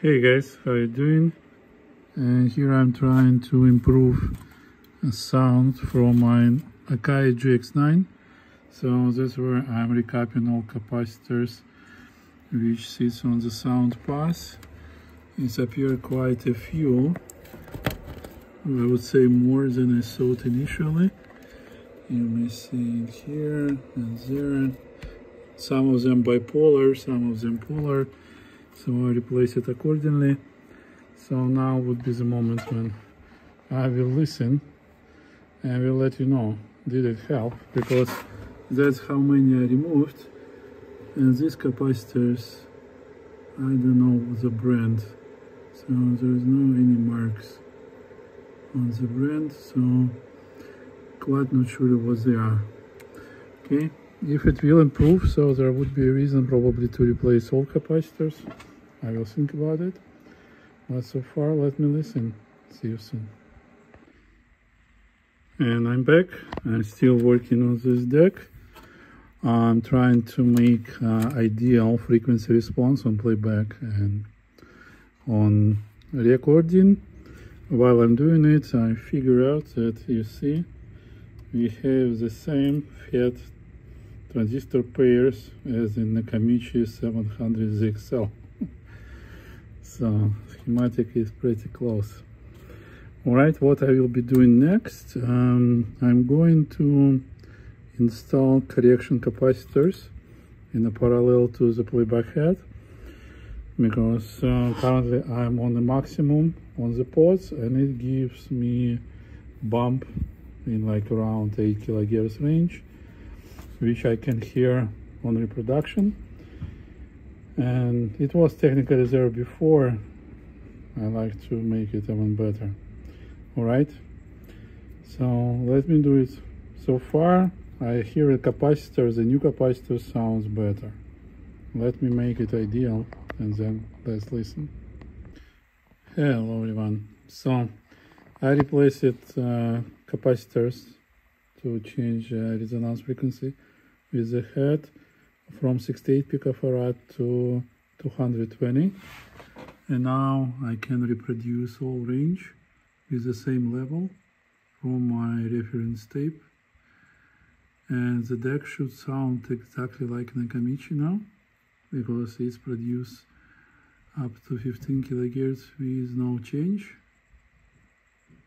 Hey guys, how you doing? And here I'm trying to improve the sound from my Akai GX-9. So that's where I'm recapping all capacitors which sits on the sound path. It's appeared quite a few. I would say more than I thought initially. You may see it here and there. Some of them bipolar, some of them polar. So I replace it accordingly. So now would be the moment when I will listen and will let you know, did it help? Because that's how many I removed. And these capacitors, I don't know the brand. So there's no any marks on the brand. So quite not sure what they are. Okay, if it will improve, so there would be a reason probably to replace all capacitors. I will think about it. But so far, let me listen. See you soon. And I'm back. I'm still working on this deck. I'm trying to make ideal frequency response on playback and on recording. While I'm doing it, I figure out that, you see, we have the same FET transistor pairs as in Nakamichi-700 So schematic is pretty close. Alright, what I will be doing next, I'm going to install correction capacitors in a parallel to the playback head, because currently I'm on the maximum on the pods and it gives me bump in like around 8 kHz range, which I can hear on reproduction. And it was technically reserved before. I like to make it even better. Alright, so let me do it. So far I hear a capacitor, the new capacitor sounds better. Let me make it ideal and then let's listen. Hello everyone. So I replaced capacitors to change resonance frequency with the head from 68 picofarad to 220, and now I can reproduce all range with the same level from my reference tape, and the deck should sound exactly like Nakamichi now, because it's produced up to 15 kHz with no change.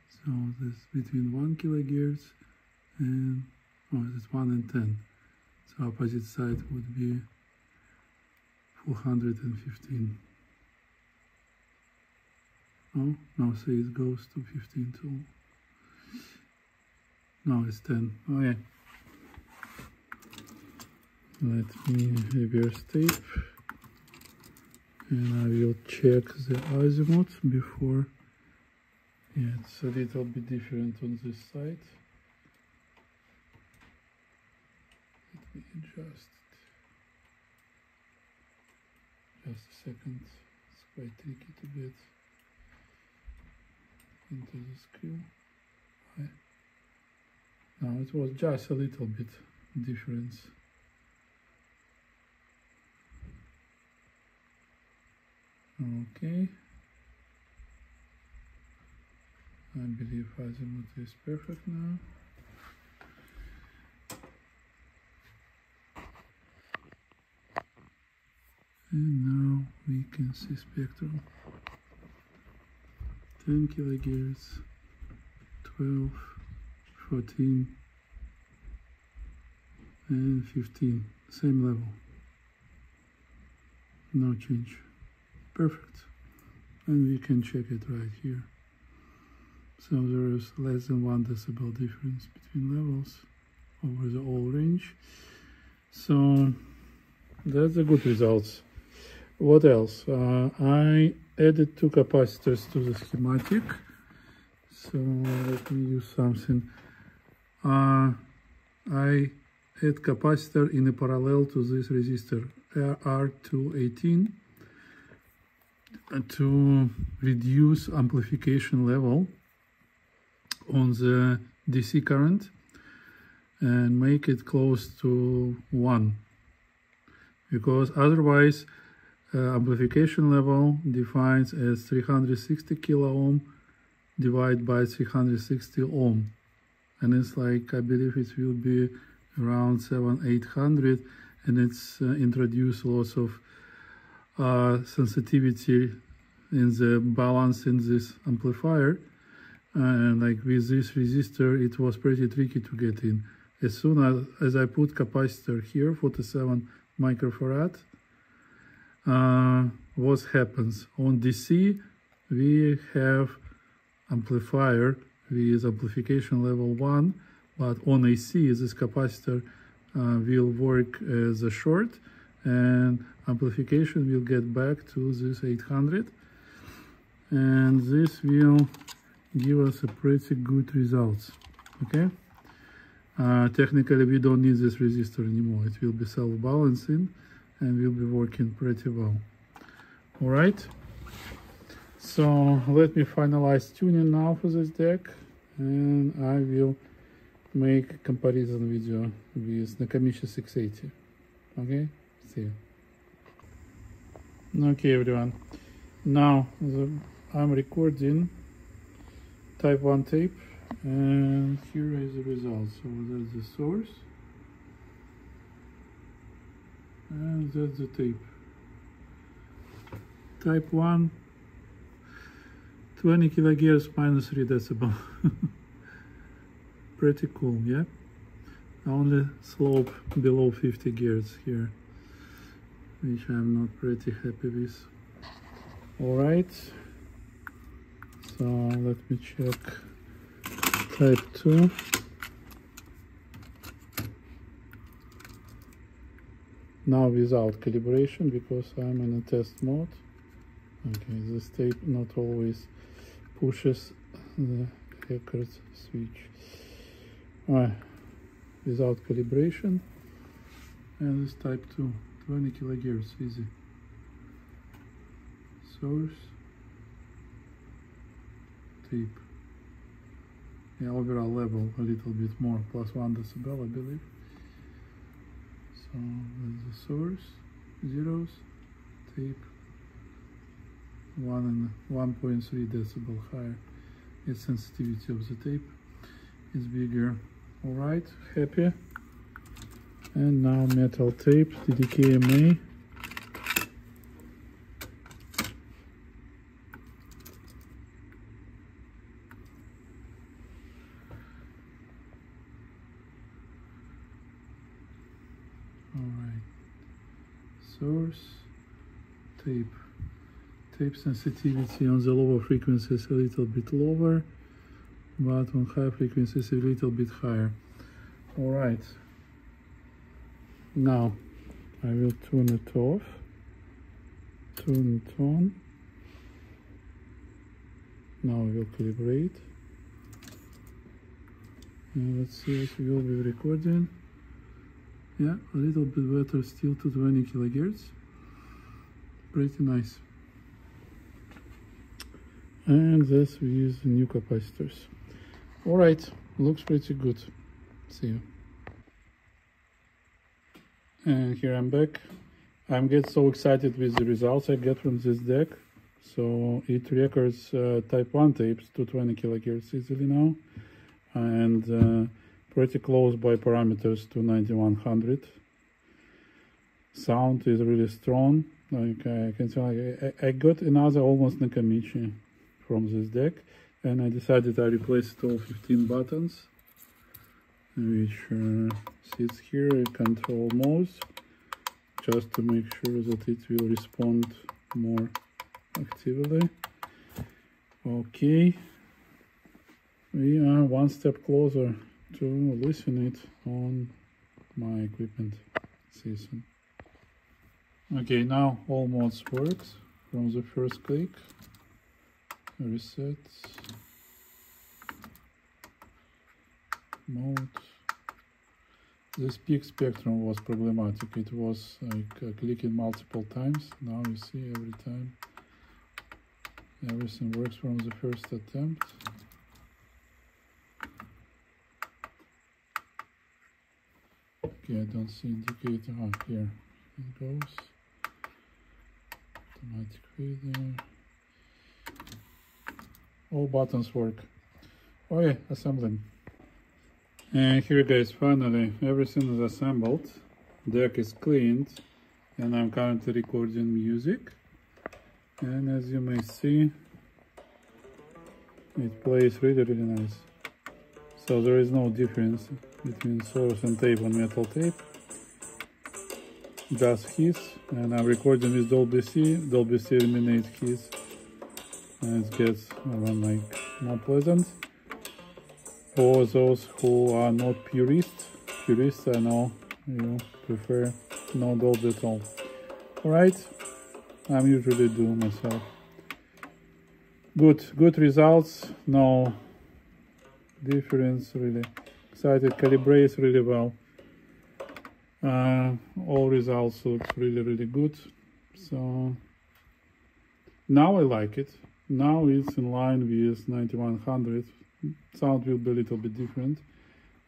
So this between 1 kHz and it's 1 and 10. So opposite side would be 415. Oh, no, say it goes to 15 too. No, it's 10. Oh yeah. Let me reverse tape. And I will check the azimuth before. Yeah, it's a little bit different on this side. Let me adjust it. Just a second. It's quite tricky to get into the screw. Now it was just a little bit difference. Okay. I believe azimuth is perfect now. And now we can see spectrum. 10 kHz, 12, 14, and 15. Same level. No change. Perfect. And we can check it right here. So there is less than 1 decibel difference between levels over the whole range. So that's a good results. What else? I added 2 capacitors to the schematic. So let me use something. I add capacitor in a parallel to this resistor R218 to reduce amplification level on the DC current and make it close to 1, because otherwise amplification level defines as 360 kilo ohm divided by 360 ohm, and it's like, I believe it will be around 700-800, and it's introduced lots of sensitivity in the balance in this amplifier, and like with this resistor it was pretty tricky to get in. As soon as I put capacitor here, 47 microfarad, what happens? On DC we have amplifier with amplification level 1, but on AC this capacitor will work as a short, and amplification will get back to this 800, and this will give us a pretty good results. Okay, technically we don't need this resistor anymore. It will be self-balancing and will be working pretty well. All right, so let me finalize tuning now for this deck, and I will make a comparison video with Nakamichi-680. Okay, see you. Okay everyone, now I'm recording type 1 tape, and here is the result. So that's the source, and that's the tape. Type 1, 20 kilohertz minus 3 decibel. Pretty cool, yeah? Only slope below 50 Hz here, which I'm not pretty happy with. Alright, so let me check type 2. Now without calibration because I'm in a test mode. Okay, this tape not always pushes the record switch. Without calibration, and this type 2, 20 kilohertz, easy. Source, tape. Yeah, overall level a little bit more, plus 1 decibel, I believe. So that's the source, zeros, tape, 1.3 decibel higher. Its sensitivity of the tape is bigger. All right, happy. And now metal tape, DDKMA. Alright, source, tape. Tape sensitivity on the lower frequencies a little bit lower, but on high frequencies a little bit higher. Alright, now I will turn it off, turn it on. Now I will calibrate. And let's see what we will be recording. Yeah, a little bit better still to 20 kilohertz. Pretty nice. And this we use the new capacitors. Alright, looks pretty good. See you. And here I'm back. I'm get so excited with the results I get from this deck. So it records type 1 tapes to 20 kilohertz easily now, and pretty close by parameters to 9100. Sound is really strong. Like I can tell, I got another almost Nakamichi from this deck, and I decided I replaced all 15 buttons, which sits here in control mode, just to make sure that it will respond more actively. Okay, we are one step closer to listen it on my equipment season. Okay, now all modes works from the first click. Reset mode. This peak spectrum was problematic. It was like clicking multiple times. Now you see every time everything works from the first attempt. Okay, I don't see indicator. Here it goes. automatic reader. All buttons work. Oh yeah, assembling. And here guys, finally everything is assembled. Deck is cleaned and I'm currently recording music. And as you may see, it plays really nice. So there is no difference between source and tape and metal tape. Just hiss, and I'm recording with Dolby C. Dolby C eliminates hiss, and it gets like more pleasant. For those who are not purists, I know you prefer no Dolby at all. Alright, I'm usually do myself. Good results, no difference really. Excited, calibrates really well. All results look really good. So now I like it. Now it's in line with 9100. Sound will be a little bit different,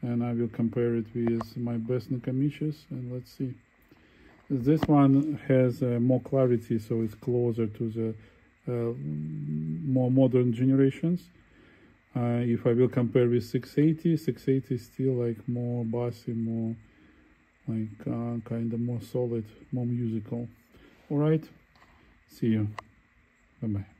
and I will compare it with my best Nakamichis, and let's see. This one has more clarity, so it's closer to the more modern generations. If I will compare with 680 is still like more bassy, more like kind of more solid, more musical. All right, see you. Bye bye.